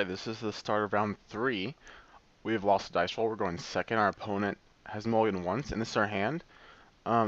Alright, this is the start of round 3. We have lost a dice roll. We're going second. Our opponent has mulliganed once, and this is our hand.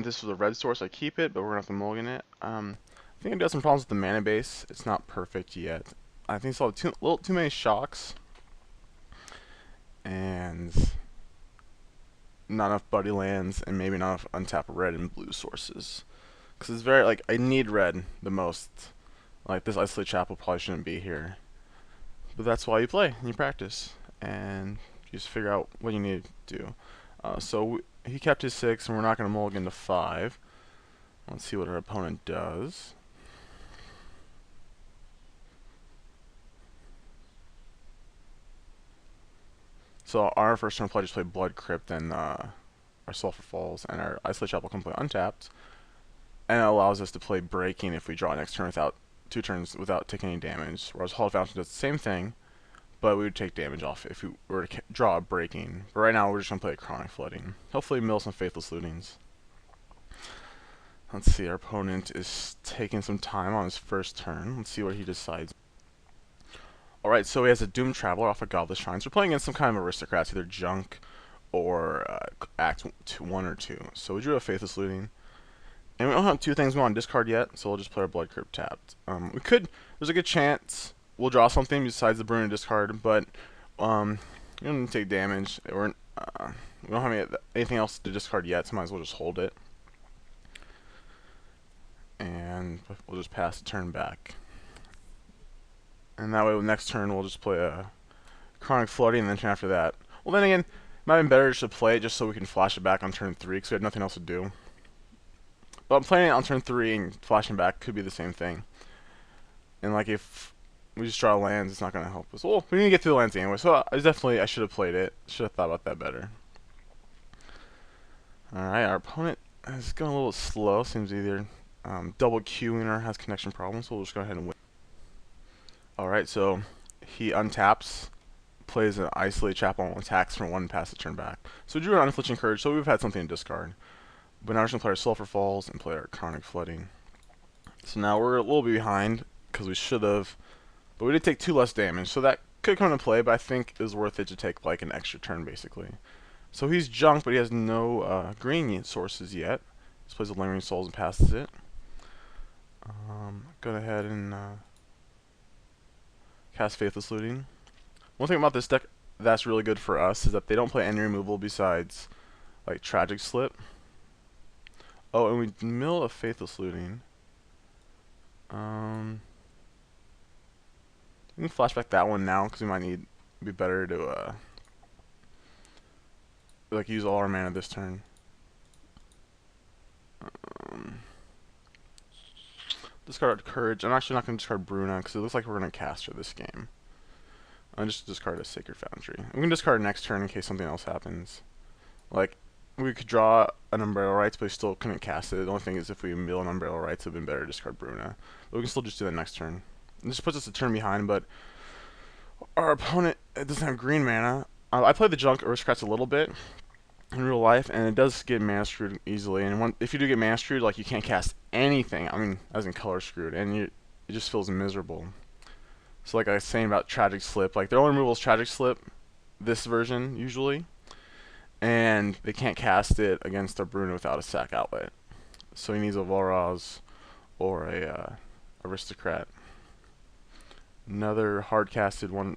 This was a red source. I keep it, but we're going to have to mulligan it. I think it does some problems with the mana base. It's not perfect yet. I think it's a little too many shocks. And not enough buddy lands, and maybe not enough untapped red and blue sources. Because it's very, I need red the most. Like, this Isolated Chapel probably shouldn't be here. But that's why you play and you practice, and you just figure out what you need to do. He kept his 6, and we're not going to mulligan to 5. Let's see what our opponent does. So our first turn play just play Blood Crypt, and our Sulphur Falls, and our Isolated Chapel can play untapped, and it allows us to play Breaking if we draw next turn without 2 turns without taking any damage. Whereas Hall of Fountain does the same thing, but we would take damage off if we were to draw a Breaking. But right now we're just going to play a Chronic Flooding. Hopefully mill some Faithless Lootings. Let's see, our opponent is taking some time on his first turn. Let's see what he decides. Alright, so he has a Doom Traveler off of Godless Shrines. We're playing against some kind of aristocrats, either Junk or Act 1 or 2. So we drew a Faithless Looting. And we don't have 2 things we want to discard yet, so we'll just play our Blood Crypt tapped. There's a good chance we'll draw something besides the Bruna discard, but you're going to take damage. We don't have anything else to discard yet, so might as well just hold it. And we'll just pass the turn back. And that way, next turn, we'll just play a Chronic Flooding, and then turn after that. Well, then again, it might have been better just to play it just so we can flash it back on turn 3, because we have nothing else to do. But I'm playing it on turn 3 and flashing back could be the same thing. And if we just draw lands, it's not going to help us. Well, we need to get through the lands anyway, so I should have played it. Should have thought about that better. Alright, our opponent is going a little slow. Seems either double queuing or has connection problems, so we'll just go ahead and win. Alright, so he untaps, plays an Isolated Chapel, and attacks for 1 pass the turn back. So we drew an Unflinching Courage, so we've had something to discard. But now we're just going to play our Sulphur Falls and play our Chronic Flooding. So now we're a little bit behind, because we should have, but we did take 2 less damage, so that could come into play, but I think it was worth it to take an extra turn, basically. So he's Junk, but he has no green sources yet. Just plays a Lingering Souls and passes it. Go ahead and cast Faithless Looting. One thing about this deck that's really good for us is that they don't play any removal besides, Tragic Slip. Oh, and we mill a Faithless Looting. We can flashback that one now because we might be better to use all our mana this turn. Discard Courage. I'm actually not going to discard Bruna because it looks like we're going to cast her this game. I'll just discard a Sacred Foundry. We can discard next turn in case something else happens. We could draw an Umbrella Rites, but we still couldn't cast it. The only thing is if we mill an Umbrella Rites, it would have been better to discard Bruna. But we can still just do that next turn. And this puts us a turn behind, but our opponent doesn't have green mana. I play the Junk Aristocrats a little bit in real life, and it does get mana screwed easily. And if you do get mana screwed, you can't cast anything. I mean, as in color screwed, and it just feels miserable. So like I was saying about Tragic Slip, their only removal is Tragic Slip, this version usually. And they can't cast it against their Bruna without a sack outlet. So he needs a Volraz or a Aristocrat. Another hard-casted one,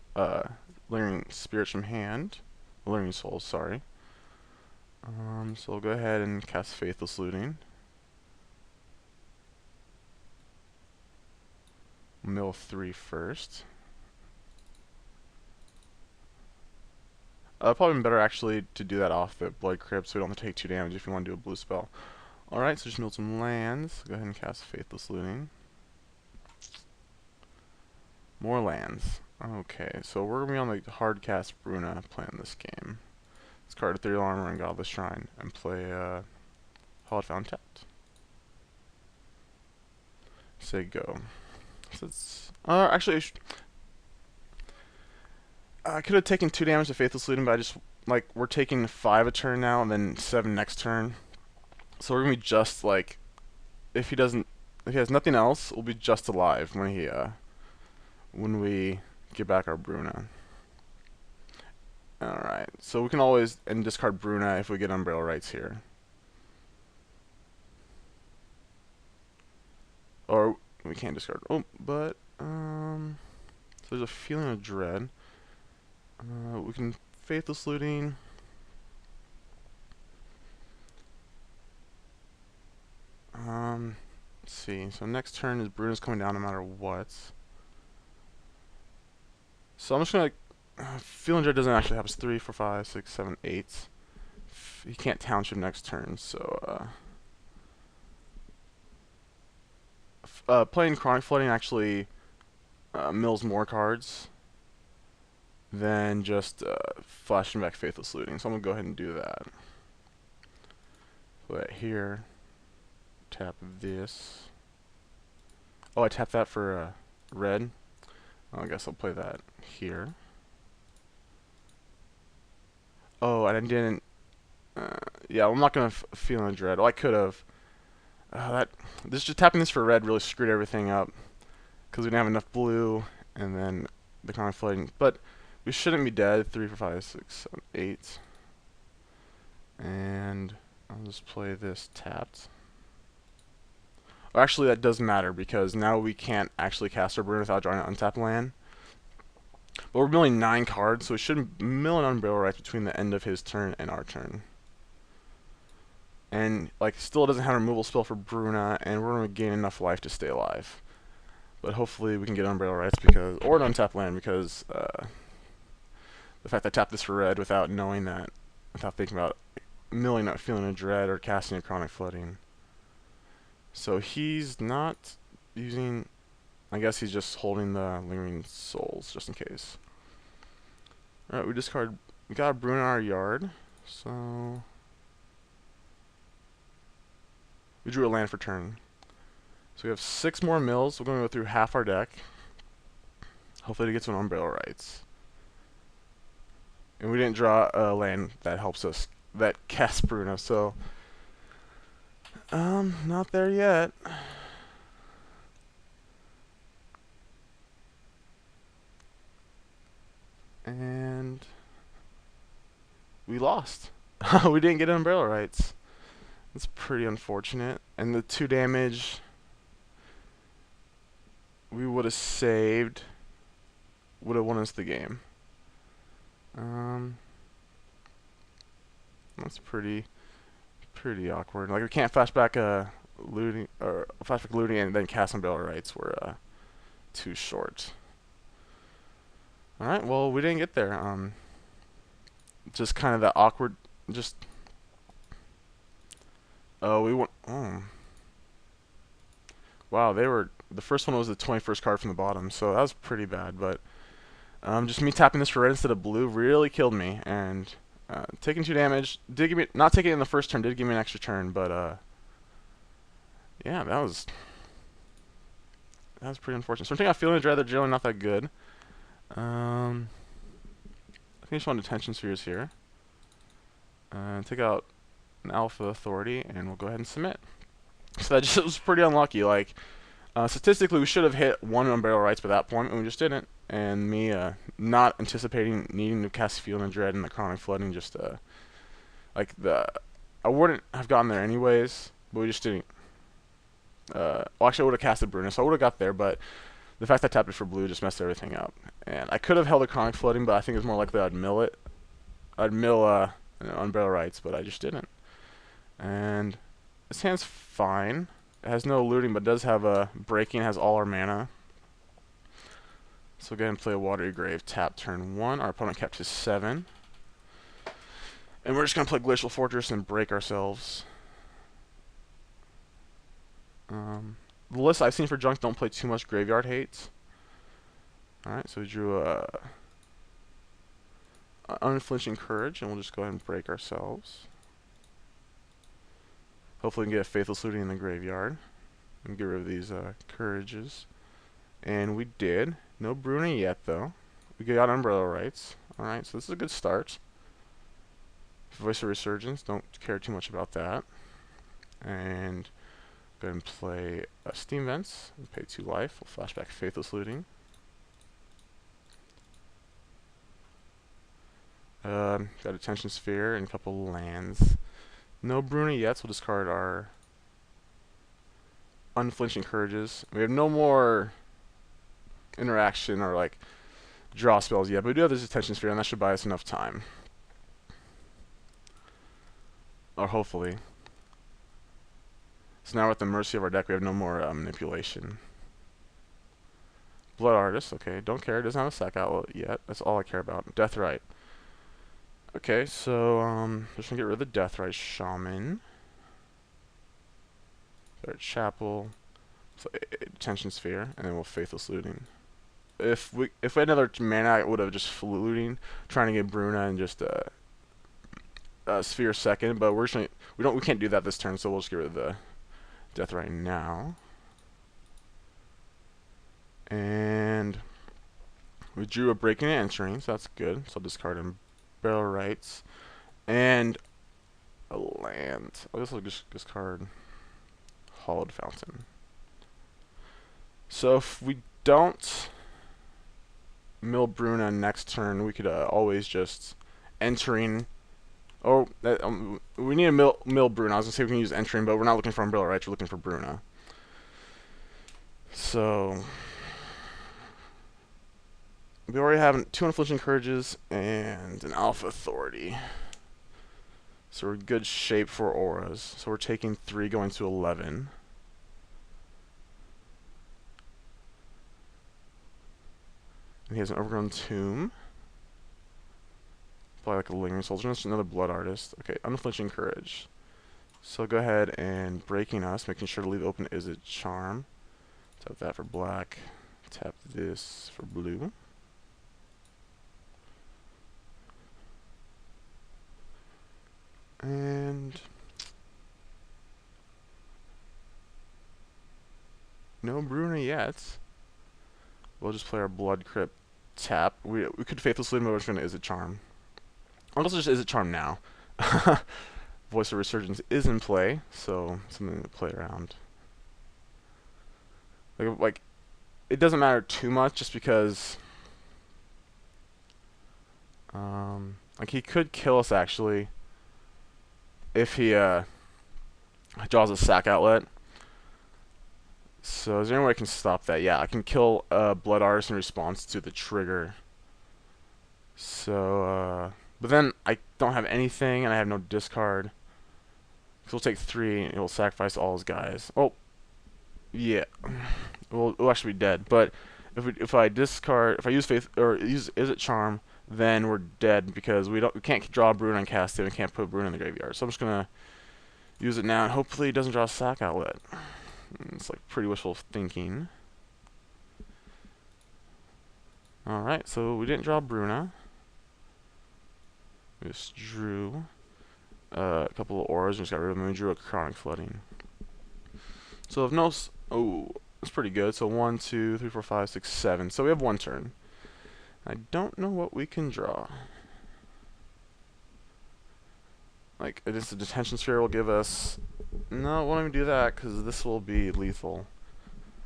Lingering Spirits from hand. Lingering Souls, sorry. So we'll go ahead and cast Faithless Looting. Mill 3 first. Probably been better actually to do that off the Blood Crypt so we don't have to take 2 damage if you want to do a blue spell. Alright, so just mill some lands. Go ahead and cast Faithless Looting. More lands. Okay, so we're going to be on the hard cast Bruna playing this game. Discard Ethereal Armor and Godless Shrine and play Hall of Fountain tapped. Say go. So it's actually I could have taken 2 damage to Faithless Looting, but I just we're taking 5 a turn now and then 7 next turn. So we're gonna be just if he has nothing else, we'll be just alive when we get back our Bruna. Alright, so we can always discard Bruna if we get Unburial Rights here. Or we can't discard. Oh, but so there's a Feeling of Dread. We can Faithless Looting. Let's see. So next turn is Bruna's coming down no matter what. So I'm just gonna Feeling Dread doesn't actually have us 3, 4, 5, 6, 7, 8. He can't Township next turn, so playing Chronic Flooding actually mills more cards than just flashing back Faithless Looting. So I'm gonna go ahead and do that. Put that here. Tap this. Oh, I tapped that for red. Well, I guess I'll play that here. Oh, and I didn't. Yeah, I'm not gonna Feeling of Dread. Oh, I could have. Just tapping this for red really screwed everything up because we didn't have enough blue, and then the Chronic Flooding. But we shouldn't be dead. 3, 4, 5, 6, 7, 8. And I'll just play this tapped. Well, actually, that does matter because now we can't actually cast our Bruna without drawing an untapped land. But we're milling 9 cards, so we should mill an Unburial Rights between the end of his turn and our turn. And like, still doesn't have a removal spell for Bruna, and we're gonna gain enough life to stay alive. But hopefully we can get Unburial Rights because, or an untapped land, because the fact that I tapped this for red without knowing that, without thinking about milling, not Feeling of Dread, or casting a Chronic Flooding. So he's not using. I guess he's just holding the Lingering Souls just in case. Alright, we discard. We got a Bruna in our yard, so we drew a land for turn. So we have 6 more mills. We're going to go through half our deck. Hopefully to get to an Unburial Rights. And we didn't draw a land that helps us, that casts Bruna, so not there yet. And we lost. We didn't get Unburial Rights. That's pretty unfortunate. And the 2 damage we would have saved would have won us the game. That's pretty awkward. Like, we can't flashback looting or flashback looting and then cast Unburial Rights. We're too short. All right, well, we didn't get there. Just kind of that awkward. Just we went. Oh, wow, they were. The first one was the 21st card from the bottom, so that was pretty bad. But just me tapping this for red instead of blue really killed me, and taking 2 damage did give me, not taking it in the first turn, did give me an extra turn, but yeah, that was pretty unfortunate. So I'm taking out Feeling of Dread. They're generally not that good. I think I just want Attention Spheres here. Take out an Alpha Authority, and we'll go ahead and submit. So that just was pretty unlucky. Like, statistically, we should have hit 1 Unburial Rights by that point, and we just didn't. And me not anticipating needing to cast Feeling of Dread and the Chronic Flooding, just I wouldn't have gotten there anyways, but we just didn't. Well, actually, I would have casted Bruna, so I would have got there, but the fact that I tapped it for blue just messed everything up. And I could have held a Chronic Flooding, but I think it's more likely I'd mill it. I'd mill Unburial Rights, but I just didn't. And this hand's fine. It has no looting, but it does have a breaking. It has all our mana. So go ahead and play a Watery Grave. Tap turn 1. Our opponent kept his 7. And we're just going to play Glacial Fortress and break ourselves. The lists I've seen for junk don't play too much Graveyard Hate. Alright, so we drew a Unflinching Courage, and we'll just go ahead and break ourselves. Hopefully we can get a Faithless Looting in the graveyard and get rid of these Courages. And we did. No Bruna yet, though. We got Unburial Rights. Alright, so this is a good start. Voice of Resurgence, don't care too much about that. And go ahead and play Steam Vents. And pay 2 life. We'll flashback Faithless Looting. Got Attention Sphere and a couple lands. No Bruna yet, so we'll discard our Unflinching Courages. We have no more interaction or like draw spells yet, but we do have this Attention Sphere, and that should buy us enough time. Or hopefully. So now we're at the mercy of our deck. We have no more manipulation. Blood Artist, okay. Don't care. It doesn't have a sack outlet yet. That's all I care about. Deathrite. Okay, so just gonna get rid of the Deathrite Shaman. Our Chapel. So Attention Sphere, and then we'll Faithless Looting. If we had another mana, I would have just looting, trying to get Bruna and just Sphere second. But we're just gonna, we can't do that this turn, so we'll just get rid of the Deathrite now. And we drew a Breaking and Entering, so that's good. So I'll discard him Barrel Rights and a land. I guess I'll just discard Hollowed Fountain. So if we don't mill Bruna next turn, we could always just Entering. Oh, we need to mill Bruna. I was gonna say we can use Entering, but we're not looking for Umbrella Rights. We're looking for Bruna. So we already have 2 Unflinching Courages and an Alpha Authority. So we're in good shape for auras. So we're taking 3, going to 11. And he has an Overgrown Tomb. Probably like a Lingering Soldier. Just another Blood Artist. Okay, Unflinching Courage. So go ahead and Breaking Us, making sure to leave open is a Charm. Tap that for black. Tap this for blue. And no Bruna yet. We'll just play our Blood Crypt tap. We could Faithless Looting, but we're just going to Is It Charm. I'll also just Is It Charm now. Voice of Resurgence is in play, so something to play around. Like it doesn't matter too much, just because like he could kill us actually if he draws a sack outlet. So is there any way I can stop that? Yeah, I can kill Blood Artist in response to the trigger. So but then I don't have anything and I have no discard. So we'll take 3 and it will sacrifice all his guys. Oh, yeah. We'll actually be dead. But if I use Faith or use Is It Charm, then we're dead because we can't draw Bruna and cast it, and can't put Bruna in the graveyard. So I'm just gonna use it now, and hopefully it doesn't draw a sack outlet. It's like pretty wishful thinking. Alright, so we didn't draw Bruna. We just drew a couple of auras, and just got rid of them. We drew a Chronic Flooding. So if no, oh, that's pretty good. So 1, 2, 3, 4, 5, 6, 7. So we have 1 turn. I don't know what we can draw. Like, it's a Detention Sphere will give us... No, it won't even do that, because this will be lethal.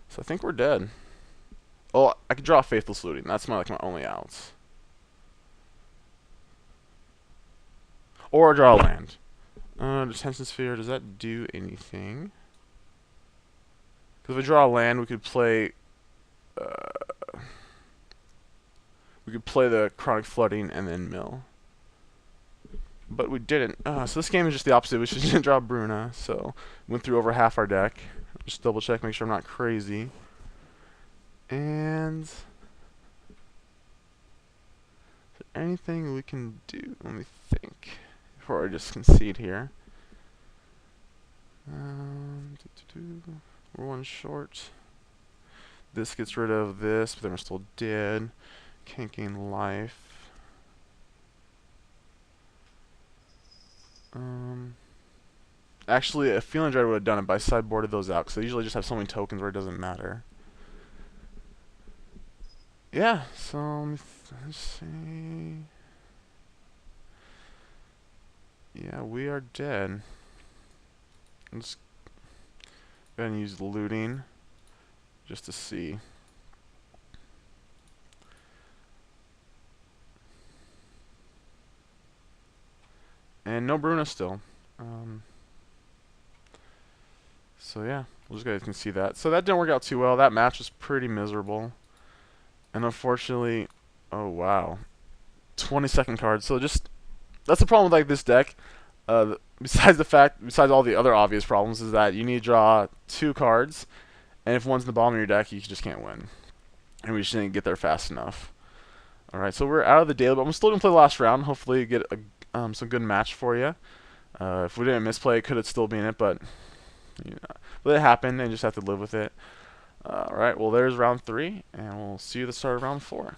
So I think we're dead. Oh, I could draw Faithless Looting. That's my only outs. Or draw a land. Detention Sphere, does that do anything? Because if I draw a land, we could play... we could play the Chronic Flooding and then mill. But we didn't. So this game is just the opposite. We just didn't draw Bruna. So went through over half our deck. Just double check, make sure I'm not crazy. And is there anything we can do? Let me think before I just concede here. We're 1 short. This gets rid of this, but then we're still dead. Can't gain life. Actually, a Feeling Dread would have done it, but I sideboarded those out, because I usually just have so many tokens where it doesn't matter. Yeah, so let's see. Yeah, we are dead. Let's go ahead and use looting just to see. And no Bruna still. So yeah, you guys can see that. So that didn't work out too well. That match was pretty miserable. And unfortunately, oh wow, 22nd card. So just that's the problem with like this deck. Besides all the other obvious problems, is that you need to draw 2 cards, and if one's in the bottom of your deck, you just can't win. And we just didn't get there fast enough. All right, so we're out of the daily, but I'm still gonna play the last round. Hopefully, get some good match for you. If we didn't misplay, it could have still been it, but you know, but it happened, and you just have to live with it. All right, well, there's round 3, and we'll see you at the start of round 4.